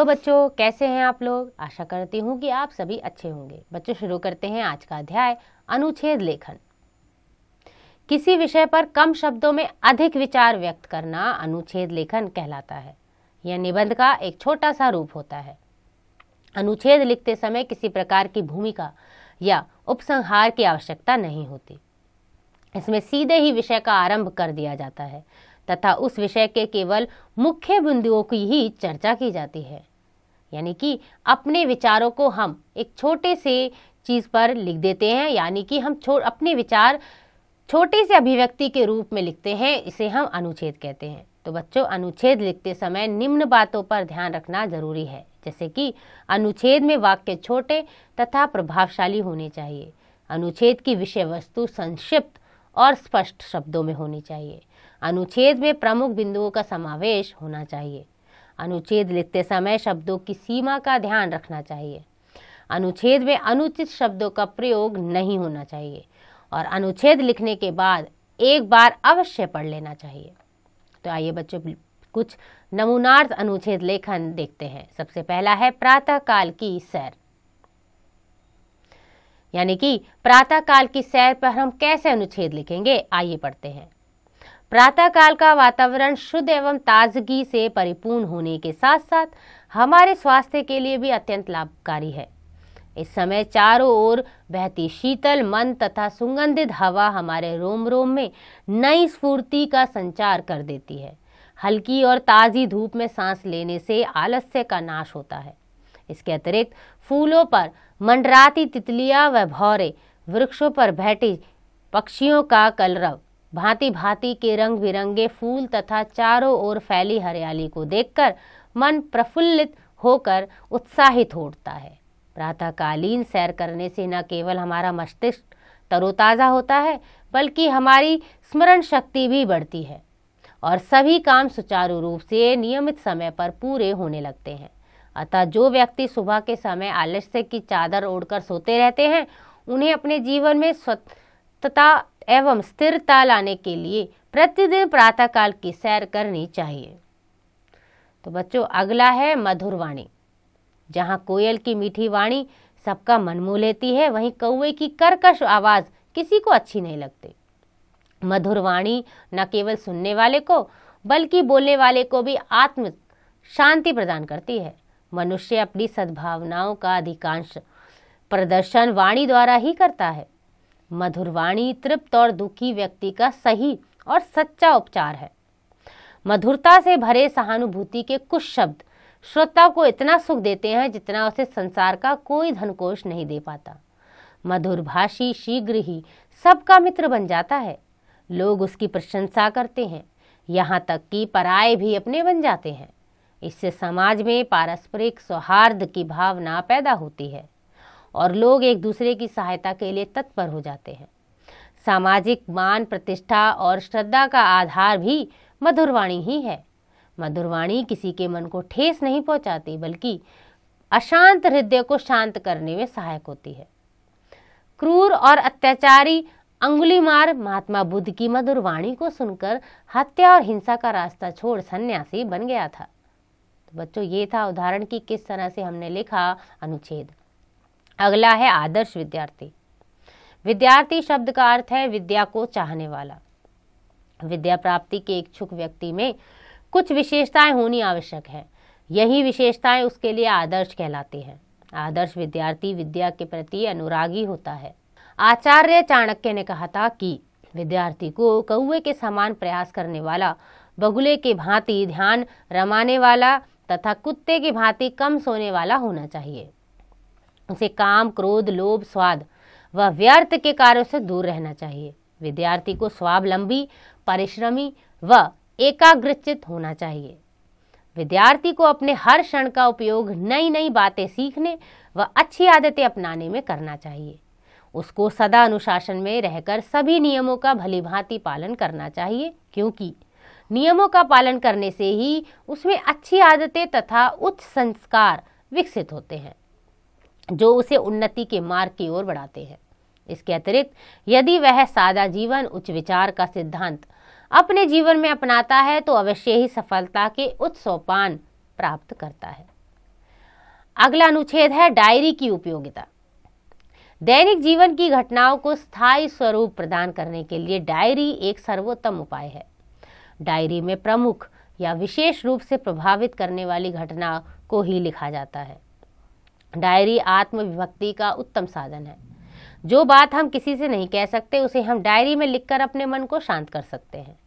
Hello बच्चों, कैसे हैं आप लोग। आशा करती हूँ कि आप सभी अच्छे होंगे। बच्चों, शुरू करते हैं आज का अध्याय अनुच्छेद लेखन। किसी विषय पर कम शब्दों में अधिक विचार व्यक्त करना अनुच्छेद लेखन कहलाता है। यह निबंध का एक छोटा सा रूप होता है। अनुच्छेद लिखते समय किसी प्रकार की भूमिका या उपसंहार की आवश्यकता नहीं होती। इसमें सीधे ही विषय का आरंभ कर दिया जाता है तथा उस विषय के केवल मुख्य बिंदुओं की ही चर्चा की जाती है। यानी कि अपने विचारों को हम एक छोटे से चीज पर लिख देते हैं, यानी कि हम अपने विचार छोटे से अभिव्यक्ति के रूप में लिखते हैं। इसे हम अनुच्छेद कहते हैं। तो बच्चों, अनुच्छेद लिखते समय निम्न बातों पर ध्यान रखना जरूरी है, जैसे कि अनुच्छेद में वाक्य छोटे तथा प्रभावशाली होने चाहिए। अनुच्छेद की विषय वस्तु संक्षिप्त और स्पष्ट शब्दों में होनी चाहिए। अनुच्छेद में प्रमुख बिंदुओं का समावेश होना चाहिए। अनुच्छेद लिखते समय शब्दों की सीमा का ध्यान रखना चाहिए। अनुच्छेद में अनुचित शब्दों का प्रयोग नहीं होना चाहिए और अनुच्छेद लिखने के बाद एक बार अवश्य पढ़ लेना चाहिए। तो आइए बच्चों, कुछ नमूनार्थ अनुच्छेद लेखन देखते हैं। सबसे पहला है प्रातः काल की सैर। यानी कि प्रातः काल की सैर पर हम कैसे अनुच्छेद लिखेंगे, आइए पढ़ते हैं। प्रातः काल का वातावरण शुद्ध एवं ताजगी से परिपूर्ण होने के साथ साथ हमारे स्वास्थ्य के लिए भी अत्यंत लाभकारी है। इस समय चारों ओर बहती शीतल मन तथा सुगंधित हवा हमारे रोम रोम में नई स्फूर्ति का संचार कर देती है। हल्की और ताज़ी धूप में सांस लेने से आलस्य का नाश होता है। इसके अतिरिक्त फूलों पर मंडराती तितलियां व भौरे, वृक्षों पर बैठी पक्षियों का कलरव, भांति भांति के रंग बिरंगे फूल तथा चारों ओर फैली हरियाली को देखकर मन प्रफुल्लित होकर उत्साहित हो उठता है। प्रातःकालीन सैर करने से न केवल हमारा मस्तिष्क तरोताज़ा होता है, बल्कि हमारी स्मरण शक्ति भी बढ़ती है और सभी काम सुचारू रूप से नियमित समय पर पूरे होने लगते हैं। अतः जो व्यक्ति सुबह के समय आलस्य की चादर ओढ़कर सोते रहते हैं, उन्हें अपने जीवन में स्वतंत्रता एवं स्थिरता लाने के लिए प्रतिदिन प्रातःकाल की सैर करनी चाहिए। तो बच्चों, अगला है मधुर वाणी। जहाँ कोयल की मीठी वाणी सबका मन मोह लेती है, वहीं कौवे की कर्कश आवाज किसी को अच्छी नहीं लगती। मधुर वाणी न केवल सुनने वाले को बल्कि बोलने वाले को भी आत्म शांति प्रदान करती है। मनुष्य अपनी सद्भावनाओं का अधिकांश प्रदर्शन वाणी द्वारा ही करता है। मधुर वाणी तृप्त और दुखी व्यक्ति का सही और सच्चा उपचार है। मधुरता से भरे सहानुभूति के कुछ शब्द श्रोता को इतना सुख देते हैं जितना उसे संसार का कोई धनकोश नहीं दे पाता। मधुर भाषी शीघ्र ही सबका मित्र बन जाता है। लोग उसकी प्रशंसा करते हैं, यहाँ तक कि पराये भी अपने बन जाते हैं। इससे समाज में पारस्परिक सौहार्द की भावना पैदा होती है और लोग एक दूसरे की सहायता के लिए तत्पर हो जाते हैं। सामाजिक मान, प्रतिष्ठा और श्रद्धा का आधार भी मधुरवाणी ही है। मधुरवाणी किसी के मन को ठेस नहीं पहुंचाती, बल्कि अशांत हृदय को शांत करने में सहायक होती है। क्रूर और अत्याचारी अंगुलीमार महात्मा बुद्ध की मधुरवाणी को सुनकर हत्या और हिंसा का रास्ता छोड़ सन्यासी बन गया था। तो बच्चों, ये था उदाहरण कि किस तरह से हमने लिखा अनुच्छेद। अगला है आदर्श विद्यार्थी। विद्यार्थी शब्द का अर्थ है विद्या को चाहने वाला। विद्या प्राप्ति के इच्छुक व्यक्ति में कुछ विशेषताएं होनी आवश्यक है। यही विशेषताएं उसके लिए आदर्श कहलाती हैं। आदर्श विद्यार्थी विद्या के प्रति अनुरागी होता है। आचार्य चाणक्य ने कहा था कि विद्यार्थी को कौवे के समान प्रयास करने वाला, बगुले के भांति ध्यान रमाने वाला तथा कुत्ते की भांति कम सोने वाला होना चाहिए। उसे काम, क्रोध, लोभ, स्वाद व व्यर्थ के कार्यों से दूर रहना चाहिए। विद्यार्थी को स्वावलंबी, परिश्रमी व एकाग्रचित्त होना चाहिए। विद्यार्थी को अपने हर क्षण का उपयोग नई नई बातें सीखने व अच्छी आदतें अपनाने में करना चाहिए। उसको सदा अनुशासन में रहकर सभी नियमों का भलीभांति पालन करना चाहिए, क्योंकि नियमों का पालन करने से ही उसमें अच्छी आदतें तथा उच्च संस्कार विकसित होते हैं, जो उसे उन्नति के मार्ग की ओर बढ़ाते हैं। इसके अतिरिक्त यदि वह सादा जीवन, उच्च विचार का सिद्धांत अपने जीवन में अपनाता है तो अवश्य ही सफलता के उच्च सोपान प्राप्त करता है। अगला अनुच्छेद है डायरी की उपयोगिता। दैनिक जीवन की घटनाओं को स्थायी स्वरूप प्रदान करने के लिए डायरी एक सर्वोत्तम उपाय है। डायरी में प्रमुख या विशेष रूप से प्रभावित करने वाली घटना को ही लिखा जाता है। डायरी आत्मविभक्ति का उत्तम साधन है। जो बात हम किसी से नहीं कह सकते उसे हम डायरी में लिखकर अपने मन को शांत कर सकते हैं।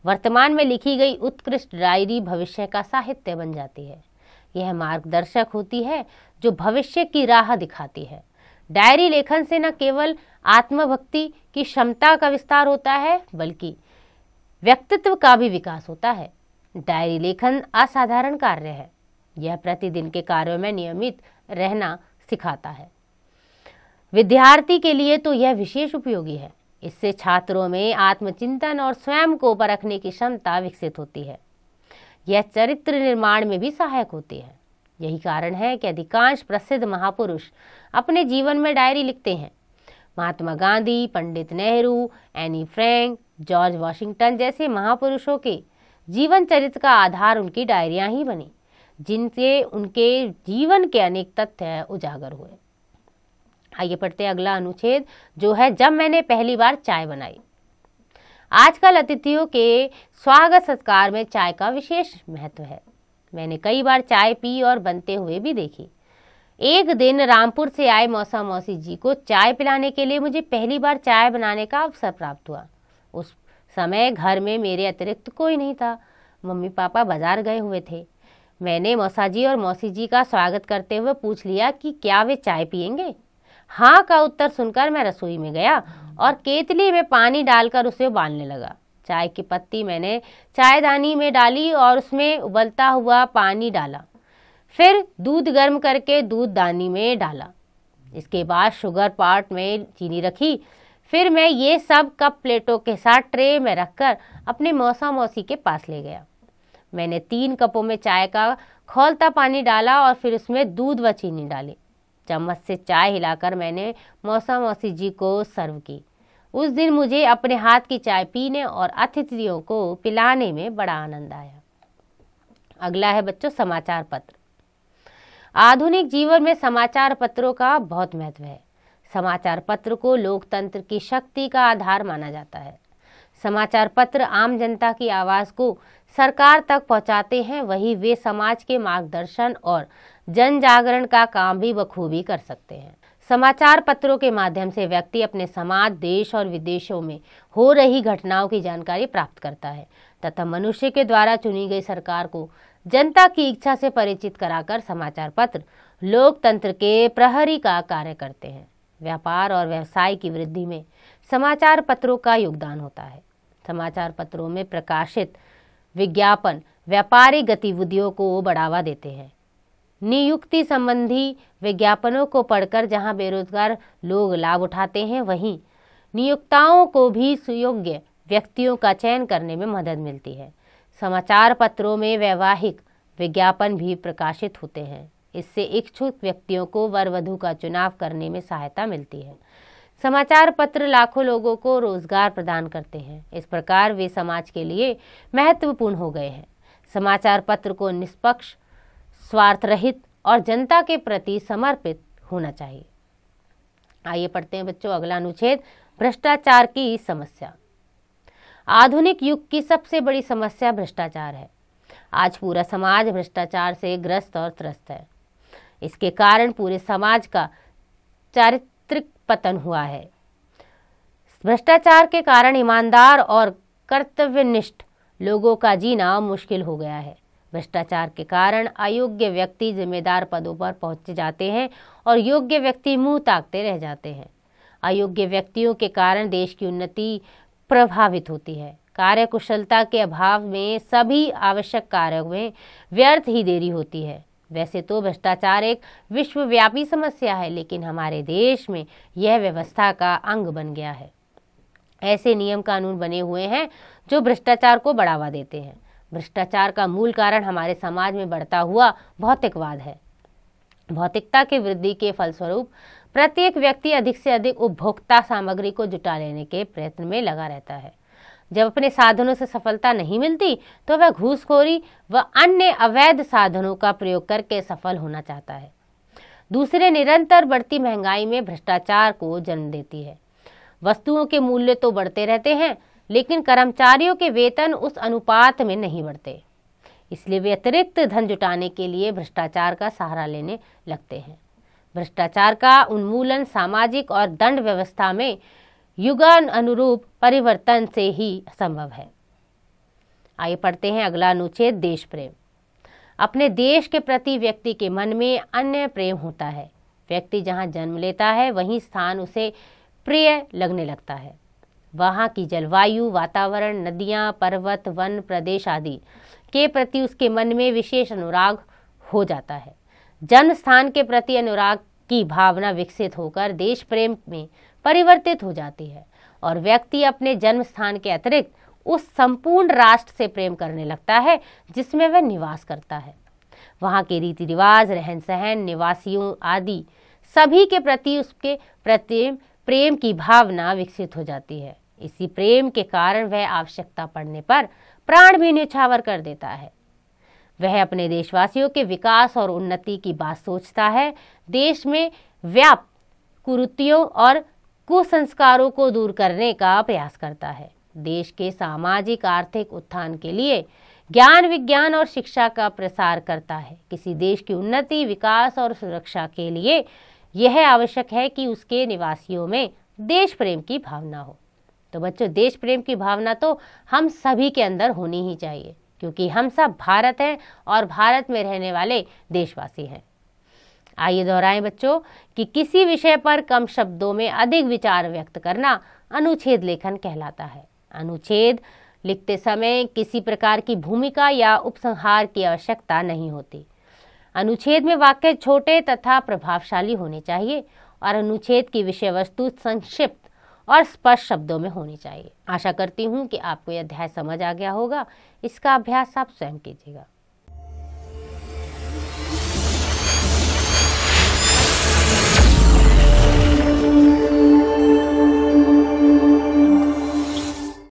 वर्तमान में लिखी गई उत्कृष्ट डायरी भविष्य का साहित्य बन जाती है। यह मार्गदर्शक होती है जो भविष्य की राह दिखाती है। डायरी लेखन से न केवल आत्मभक्ति की क्षमता का विस्तार होता है बल्कि व्यक्तित्व का भी विकास होता है। डायरी लेखन असाधारण कार्य है। यह प्रतिदिन के कार्यों में नियमित रहना सिखाता है। विद्यार्थी के लिए तो यह विशेष उपयोगी है। इससे छात्रों में आत्मचिंतन और स्वयं को परखने की क्षमता विकसित होती है। यह चरित्र निर्माण में भी सहायक होती है। यही कारण है कि अधिकांश प्रसिद्ध महापुरुष अपने जीवन में डायरी लिखते हैं। Mahatma Gandhi, Pandit Nehru, Anne Frank, George Washington जैसे महापुरुषों के जीवन चरित्र का आधार उनकी डायरियां ही बनी, जिनसे उनके जीवन के अनेक तथ्य उजागर हुए। आइए पढ़ते हैं अगला अनुच्छेद, जो है जब मैंने पहली बार चाय बनाई। आजकल अतिथियों के स्वागत सत्कार में चाय का विशेष महत्व है। मैंने कई बार चाय पी और बनते हुए भी देखी। एक दिन रामपुर से आए मौसा मौसी जी को चाय पिलाने के लिए मुझे पहली बार चाय बनाने का अवसर प्राप्त हुआ। उस समय घर में मेरे अतिरिक्त कोई नहीं था। मम्मी पापा बाजार गए हुए थे। मैंने मौसा जी और मौसी जी का स्वागत करते हुए पूछ लिया कि क्या वे चाय पियेंगे। हाँ का उत्तर सुनकर मैं रसोई में गया और केतली में पानी डालकर उसे उबालने लगा। चाय की पत्ती मैंने चायदानी में डाली और उसमें उबलता हुआ पानी डाला। फिर दूध गर्म करके दूध दानी में डाला। इसके बाद शुगर पॉट में चीनी रखी। फिर मैं ये सब कप प्लेटों के साथ ट्रे में रखकर अपने मौसा मौसी के पास ले गया। मैंने 3 कपों में चाय का खौलता पानी डाला और फिर उसमें दूध व चीनी डाली। चम्मच से चाय हिलाकर मैंने मौसा मौसी जी को सर्व की। उस दिन मुझे अपने हाथ की चाय पीने और अतिथियों को पिलाने में बड़ा आनंद आया। अगला है बच्चों समाचार पत्र। आधुनिक जीवन में समाचार पत्रों का बहुत महत्व है। समाचार पत्र को लोकतंत्र की शक्ति का आधार माना जाता है। समाचार पत्र आम जनता की आवाज को सरकार तक पहुंचाते हैं, वही वे समाज के मार्गदर्शन और जन जागरण का काम भी बखूबी कर सकते हैं। समाचार पत्रों के माध्यम से व्यक्ति अपने समाज, देश और विदेशों में हो रही घटनाओं की जानकारी प्राप्त करता है तथा मनुष्य के द्वारा चुनी गई सरकार को जनता की इच्छा से परिचित कराकर समाचार पत्र लोकतंत्र के प्रहरी का कार्य करते हैं। व्यापार और व्यवसाय की वृद्धि में समाचार पत्रों का योगदान होता है। समाचार पत्रों में प्रकाशित विज्ञापन व्यापारिक गतिविधियों को बढ़ावा देते हैं। नियुक्ति संबंधी विज्ञापनों को पढ़कर जहां बेरोजगार लोग लाभ उठाते हैं, वहीं नियोक्ताओं को भी सुयोग्य व्यक्तियों का चयन करने में मदद मिलती है। समाचार पत्रों में वैवाहिक विज्ञापन भी प्रकाशित होते हैं। इससे इच्छुक व्यक्तियों को वर वधू का चुनाव करने में सहायता मिलती है। समाचार पत्र लाखों लोगों को रोजगार प्रदान करते हैं। इस प्रकार वे समाज के लिए महत्वपूर्ण हो गए हैं। समाचार पत्र को निष्पक्ष, स्वार्थ रहित और जनता के प्रति समर्पित होना चाहिए। आइए पढ़ते हैं बच्चों अगला अनुच्छेद, भ्रष्टाचार की समस्या। आधुनिक युग की सबसे बड़ी समस्या भ्रष्टाचार है। आज पूरा समाज भ्रष्टाचार से ग्रस्त और त्रस्त है। इसके कारण पूरे समाज का चारित्रिक पतन हुआ है। भ्रष्टाचार के कारण ईमानदार और कर्तव्यनिष्ठ लोगों का जीना मुश्किल हो गया है। भ्रष्टाचार के कारण अयोग्य व्यक्ति जिम्मेदार पदों पर पहुंच जाते हैं और योग्य व्यक्ति मुंह ताकते रह जाते हैं। अयोग्य व्यक्तियों के कारण देश की उन्नति प्रभावित होती है। कार्यकुशलता के अभाव में सभी आवश्यक कार्यों में व्यर्थ ही देरी होती है। वैसे तो भ्रष्टाचार एक विश्वव्यापी समस्या है, लेकिन हमारे देश में यह व्यवस्था का अंग बन गया है। ऐसे नियम कानून बने हुए हैं जो भ्रष्टाचार को बढ़ावा देते हैं। भ्रष्टाचार का मूल कारण हमारे समाज में बढ़ता हुआ भौतिकवाद है। भौतिकता की वृद्धि के फलस्वरूप प्रत्येक व्यक्ति अधिक से अधिक उपभोक्ता सामग्री को जुटा लेने के प्रयत्न में लगा रहता है। जब अपने साधनों से सफलता नहीं मिलती तो वह घूसखोरी व अन्य अवैध साधनों का प्रयोग करके सफल होना चाहता है। दूसरे, निरंतर बढ़ती महंगाई में भ्रष्टाचार को जन्म देती है। वस्तुओं के मूल्य तो बढ़ते रहते हैं, लेकिन कर्मचारियों के वेतन उस अनुपात में नहीं बढ़ते। इसलिए वे अतिरिक्त धन जुटाने के लिए भ्रष्टाचार का सहारा लेने लगते हैं। भ्रष्टाचार का उन्मूलन सामाजिक और दंड व्यवस्था में युगानुरूप परिवर्तन से ही संभव है। आइए पढ़ते हैं अगला अनुच्छेद, देश प्रेम। अपने देश के प्रति व्यक्ति के मन में अन्य प्रेम होता है। व्यक्ति जहाँ जन्म लेता है वहीं स्थान उसे प्रिय लगने लगता है। वहाँ की जलवायु, वातावरण, नदियाँ, पर्वत, वन, प्रदेश आदि के प्रति उसके मन में विशेष अनुराग हो जाता है। जन्म स्थान के प्रति अनुराग की भावना विकसित होकर देश प्रेम में परिवर्तित हो जाती है और व्यक्ति अपने जन्म स्थान के अतिरिक्त उस संपूर्ण राष्ट्र से प्रेम करने लगता है जिसमें वह निवास करता है। वहाँ के रीति रिवाज, रहन सहन, निवासियों आदि सभी के प्रति उसके प्रति प्रेम की भावना विकसित हो जाती है। इसी प्रेम के कारण वह आवश्यकता पड़ने पर प्राण भी न्यौछावर कर देता है। वह अपने देशवासियों के विकास और उन्नति की बात सोचता है। देश में व्याप्त कुरीतियों और कुसंस्कारों को दूर करने का प्रयास करता है। देश के सामाजिक आर्थिक उत्थान के लिए ज्ञान, विज्ञान और शिक्षा का प्रसार करता है। किसी देश की उन्नति, विकास और सुरक्षा के लिए यह आवश्यक है कि उसके निवासियों में देश प्रेम की भावना हो। तो बच्चों, देश प्रेम की भावना तो हम सभी के अंदर होनी ही चाहिए, क्योंकि हम सब भारत हैं और भारत में रहने वाले देशवासी हैं। आइए दोहराएं बच्चों कि किसी विषय पर कम शब्दों में अधिक विचार व्यक्त करना अनुच्छेद लेखन कहलाता है। अनुच्छेद लिखते समय किसी प्रकार की भूमिका या उपसंहार की आवश्यकता नहीं होती। अनुच्छेद में वाक्य छोटे तथा प्रभावशाली होने चाहिए और अनुच्छेद की विषय वस्तु संक्षिप्त और स्पष्ट शब्दों में होनी चाहिए। आशा करती हूँ कि आपको यह अध्याय समझ आ गया होगा। इसका अभ्यास आप स्वयं कीजिएगा।